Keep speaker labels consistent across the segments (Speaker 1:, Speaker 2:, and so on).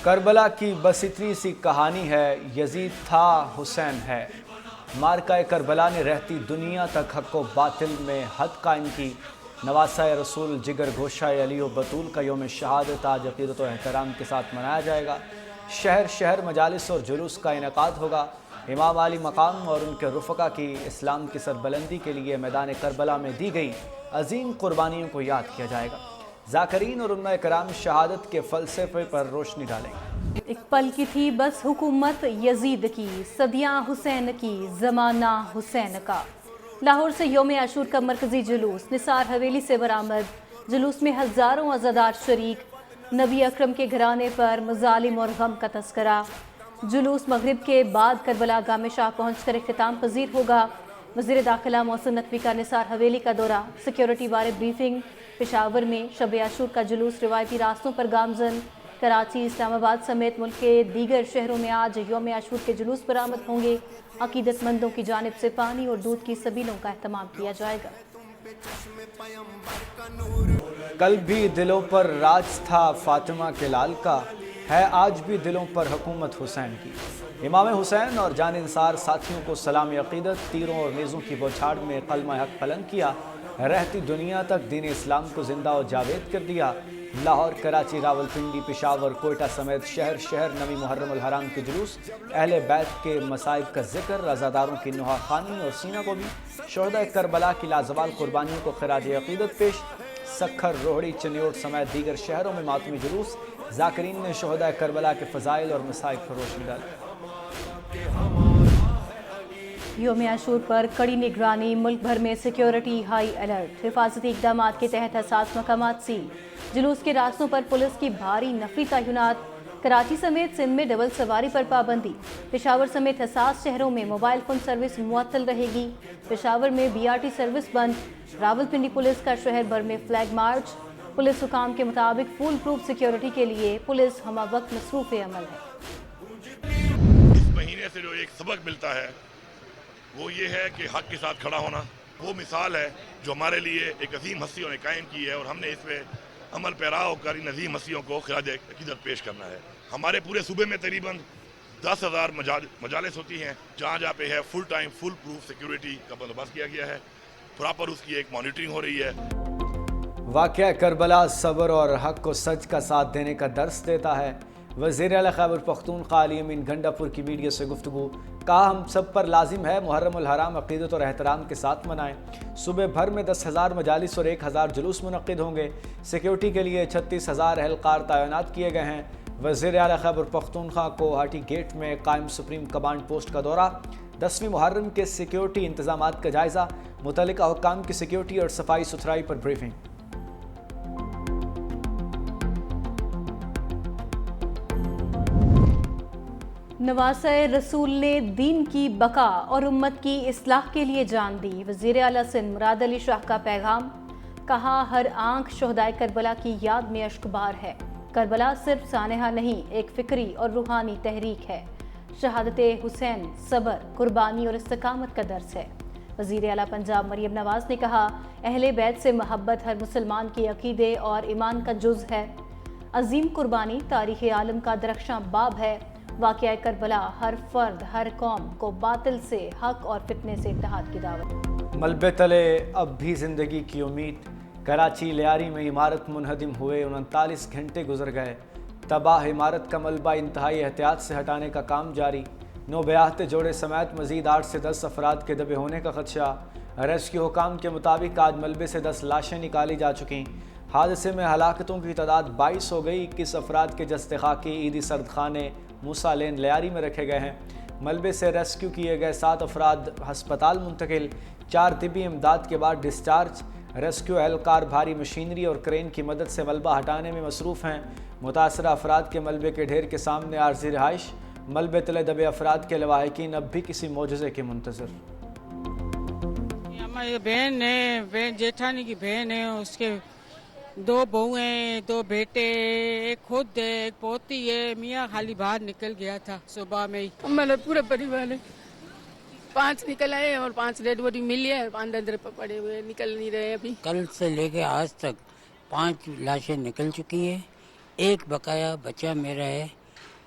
Speaker 1: کربلا کی بس اتنی سی کہانی ہے، یزید تھا حسین ہے۔ مارکہ کربلا نے رہتی دنیا تک حق و باطل میں حد قائم کی۔ نواسہ رسول جگر گوشہ علی و بطول کا یوم شہادت آج عقیدت و احترام کے ساتھ منایا جائے گا۔ شہر شہر مجالس اور جلوس کا انعقاد ہوگا۔ امام علی مقام اور ان کے رفقا کی اسلام کی سربلندی کے لیے میدان کربلا میں دی گئی عظیم قربانیوں کو یاد کیا جائے گا۔ ذاکرین اور علماء کرام شہادت کے فلسفے پر روشنی ڈالیں گے۔
Speaker 2: ایک پل کی تھی بس حکومت یزید کی، صدیاں حسین کی، زمانہ حسین کا۔ لاہور سے یوم عاشور کا مرکزی جلوس نثار حویلی سے برآمد۔ جلوس میں ہزاروں عزادار شریک۔ نبی اکرم کے گھرانے پر مظالم اور غم کا تذکرہ۔ جلوس مغرب کے بعد کربلا گاہ میں شاہ پہنچ کر اختتام پذیر ہوگا۔ وزیر داخلہ محسن نقوی کا نثار حویلی کا دورہ، سیکیورٹی بارے بریفنگ۔ پشاور میں شب عاشور کا جلوس روایتی راستوں پر گامزن۔ کراچی، اسلام آباد سمیت ملک کے دیگر شہروں میں آج یوم عاشور کے جلوس برآمد ہوں گے۔ عقیدت مندوں کی جانب سے پانی اور دودھ کی سبیلوں کا اہتمام کیا جائے گا۔
Speaker 1: کل بھی دلوں پر راج تھا فاطمہ کے لال کا، ہے آج بھی دلوں پر حکومت حسین کی۔ امام حسین اور جان نثار ساتھیوں کو سلام عقیدت، تیروں اور نیزوں کی بوچھاڑ میں کلمہ حق بلند کیا، رہتی دنیا تک دین اسلام کو زندہ و جاوید کر دیا۔ لاہور، کراچی، راولپنڈی، پشاور، کوئٹہ سمیت شہر شہر نویں محرم الحرام کے جلوس، اہل بیت کے مصائب کا ذکر، رضاداروں کی نوحہ خوانی اور سینہ کو بھی، شہداء کربلا کی لازوال قربانیوں کو خراج عقیدت پیش۔ سکھر، روہڑی، چنیوٹ سمیت دیگر شہروں میں ماتمی جلوس، ذاکرین نے شہداء کربلا کے فضائل اور مصائب پر روشنی ڈالی۔
Speaker 2: یوم عاشور پر کڑی نگرانی، ملک بھر میں سیکیورٹی ہائی الرٹ۔ حفاظتی اقدامات کے تحت حساس مقامات سیل۔ جلوس کے راستوں پر پولیس کی بھاری نفری تعینات۔ کراچی سمیت سندھ میں ڈبل سواری پر پابندی۔ پشاور سمیت حساس شہروں میں موبائل فون سروس معطل رہے گی۔ پشاور میں BRT سروس بند۔ راولپنڈی پولیس کا شہر بھر میں فلیگ مارچ۔ پولیس حکام کے مطابق فول پروف سیکیورٹی کے لیے پولیس ہمہ وقت مصروف عمل ہے۔
Speaker 3: اس مہینے سے جو ایک سبق ملتا ہے وہ یہ ہے کہ حق کے ساتھ کھڑا ہونا وہ مثال ہے جو ہمارے لیے ایک عظیم ہستیوں نے قائم کی ہے، اور ہم نے اس پہ عمل پیرا ہو کر ان عظیم ہستیوں کو خراج عقیدت پیش کرنا ہے۔ ہمارے پورے صوبے میں تقریباً 10,000 مجالس ہوتی ہیں، جہاں جہاں پہ ہے full time full proof security کا بندوبست کیا گیا ہے، پراپر اس کی ایک مانیٹرنگ ہو رہی ہے۔
Speaker 1: واقعہ کربلا صبر اور حق و سچ کا ساتھ دینے کا درس دیتا ہے۔ وزیر اعلیٰ خیبر پختونخوا علی امین گنڈا پور کی میڈیا سے گفتگو، کہا ہم سب پر لازم ہے محرم الحرام عقیدت اور احترام کے ساتھ منائیں۔ صوبے بھر میں 10,000 مجالس اور 1,000 جلوس منعقد ہوں گے۔ سیکیورٹی کے لیے 36,000 اہلکار تعینات کیے گئے ہیں۔ وزیر اعلیٰ خیبر پختونخوا کو ہاٹی گیٹ میں قائم سپریم کمانڈ پوسٹ کا دورہ، 10ویں محرم کے سیکیورٹی انتظامات کا جائزہ، متعلقہ حکام کی سیکیورٹی اور صفائی ستھرائی پر بریفنگ۔
Speaker 2: نواسہ رسول نے دین کی بقا اور امت کی اصلاح کے لیے جان دی۔ وزیر اعلیٰ سندھ مراد علی شاہ کا پیغام، کہا ہر آنکھ شہدائے کربلا کی یاد میں اشکبار ہے۔ کربلا صرف سانحہ نہیں، ایک فکری اور روحانی تحریک ہے۔ شہادت حسین صبر، قربانی اور استقامت کا درس ہے۔ وزیر اعلیٰ پنجاب مریم نواز نے کہا اہل بیت سے محبت ہر مسلمان کے عقیدے اور ایمان کا جز ہے۔ عظیم قربانی تاریخ عالم کا درخشاں باب ہے۔ واقعہ کربلا ہر فرد، ہر قوم کو باطل سے حق اور فتنے سے اتحاد کی دعوت۔
Speaker 1: ملبے تلے اب بھی زندگی کی امید، کراچی لیاری میں عمارت منہدم ہوئے 39 گھنٹے گزر گئے۔ تباہ عمارت کا ملبہ انتہائی احتیاط سے ہٹانے کا کام جاری۔ 9 بیاہتے جوڑے سمیت مزید 8 سے 10 افراد کے دبے ہونے کا خدشہ۔ ریسکیو حکام کے مطابق آج ملبے سے 10 لاشیں نکالی جا چکیں۔ حادثے میں ہلاکتوں کی تعداد 22 ہو گئی۔ 21 افراد کے جسد خاکی عیدی سرد خانے موسیٰ لین لیاری میں رکھے گئے ہیں۔ ملبے سے ریسکیو کیے گئے 7 افراد ہسپتال منتقل، 4 طبی امداد کے بعد ڈسچارج۔ ریسکیو اہلکار بھاری مشینری اور کرین کی مدد سے ملبہ ہٹانے میں مصروف ہیں۔ متاثرہ افراد کے ملبے کے ڈھیر کے سامنے عارضی رہائش۔ ملبے تلے دبے افراد کے لواحقین اب بھی کسی معجزے کے منتظر۔
Speaker 4: ہماری بہن ہے، جیٹھانی کی بہن ہے، اس کے 2 بہو ہیں، 2 بیٹے، ایک خود ہے، ایک پوتی ہے۔ میاں خالی باہر نکل گیا تھا صبح میں ہی۔
Speaker 5: ہمارا پورا پریوار ہے، 5 نکل آئے اور 5 ڈیڈ باڈی ملی ہے، 5 اندر پڑے ہوئے نکل نہیں رہے ابھی۔
Speaker 6: کل سے لے کے آج تک 5 لاشیں نکل چکی ہیں، ایک بقایا بچہ میرا ہے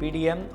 Speaker 1: PDM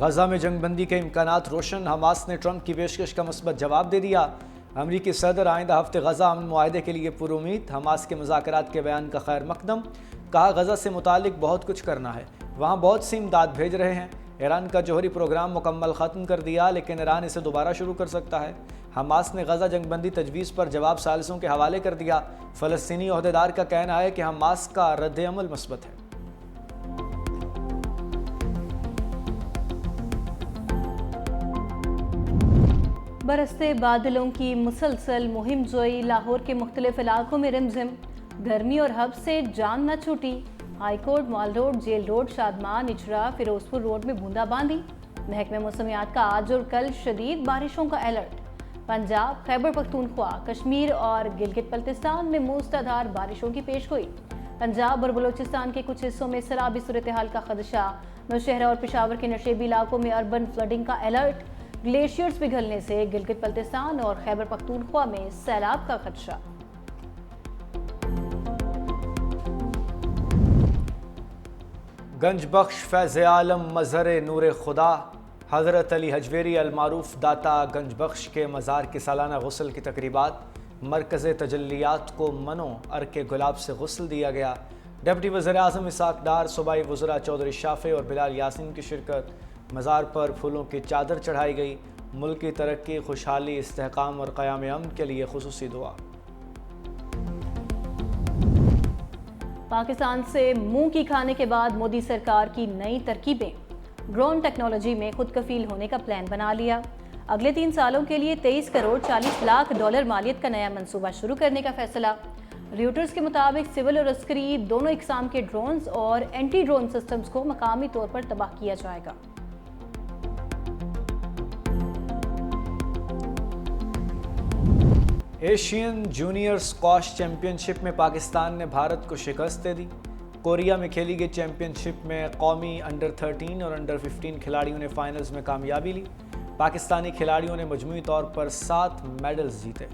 Speaker 1: غزہ میں جنگ بندی کے امکانات روشن، حماس نے ٹرمپ کی پیشکش کا مثبت جواب دے دیا۔ امریکی صدر آئندہ ہفتے غزہ امن معاہدے کے لیے پر امید، حماس کے مذاکرات کے بیان کا خیر مقدم، کہا غزہ سے متعلق بہت کچھ کرنا ہے، وہاں بہت سی امداد بھیج رہے ہیں۔ ایران کا جوہری پروگرام مکمل ختم کر دیا لیکن ایران اسے دوبارہ شروع کر سکتا ہے۔ حماس نے غزہ جنگ بندی تجویز پر جواب ثالثوں کے حوالے کر دیا۔ فلسطینی عہدیدار کا کہنا ہے کہ حماس کا رد عمل مثبت ہے۔
Speaker 2: برستے بادلوں کی مسلسل مہم جوئی، لاہور کے مختلف علاقوں میں رمزم، گرمی اور ہب سے جان نہ چھوٹی۔ High court, mall road, jail road, Shadman, Ichhra, Ferozepur road میں بوندا باندی۔ محکمہ موسمیات کا آج اور کل شدید بارشوں کا الرٹ۔ پنجاب، خیبر پختونخوا، کشمیر اور گلگت بلتستان میں موسلادھار بارشوں کی پیشگوئی۔ پنجاب اور بلوچستان کے کچھ حصوں میں سیلابی صورتحال کا خدشہ۔ نوشہرہ اور پشاور کے نشیبی علاقوں میں اربن فلڈنگ کا الرٹ۔ گلیشیئرز پگھلنے سے گلگت بلتستان اور خیبر پختونخوا میں سیلاب کا خدشہ۔
Speaker 1: گنج بخش فیض عالم مظہر نور خدا حضرت علی حجویری المعروف داتا گنج بخش کے مزار کی سالانہ غسل کی تقریبات۔ مرکز تجلیات کو منو ارک گلاب سے غسل دیا گیا۔ ڈپٹی وزیر اعظم اسحاق ڈار، صوبائی وزراء چودھری شافع اور بلال یاسین کی شرکت۔ مزار پر پھولوں کی چادر چڑھائی گئی۔ ملک کی ترقی، خوشحالی، استحکام اور قیام امن کے لیے خصوصی دعا۔
Speaker 2: پاکستان سے منہ کی کھانے کے بعد مودی سرکار کی نئی ترکیبیں۔ ڈرون ٹیکنالوجی میں خود کفیل ہونے کا پلان بنا لیا۔ اگلے 3 سالوں کے لیے 23 کروڑ 40 لاکھ ڈالر مالیت کا نیا منصوبہ شروع کرنے کا فیصلہ۔ ریوٹرز کے مطابق سول اور عسکری دونوں اقسام کے ڈرونز اور اینٹی ڈرون سسٹمز کو مقامی طور پر تباہ کیا جائے گا۔
Speaker 1: ایشین جونیئر اسکواش چیمپئن شپ میں پاکستان نے بھارت کو شکست دے دی۔ کوریا میں کھیلی گئی چیمپئن شپ میں قومی انڈر 13 اور انڈر 15 کھلاڑیوں نے فائنلز میں کامیابی لی۔ پاکستانی کھلاڑیوں نے مجموعی طور پر 7 میڈلز جیتے۔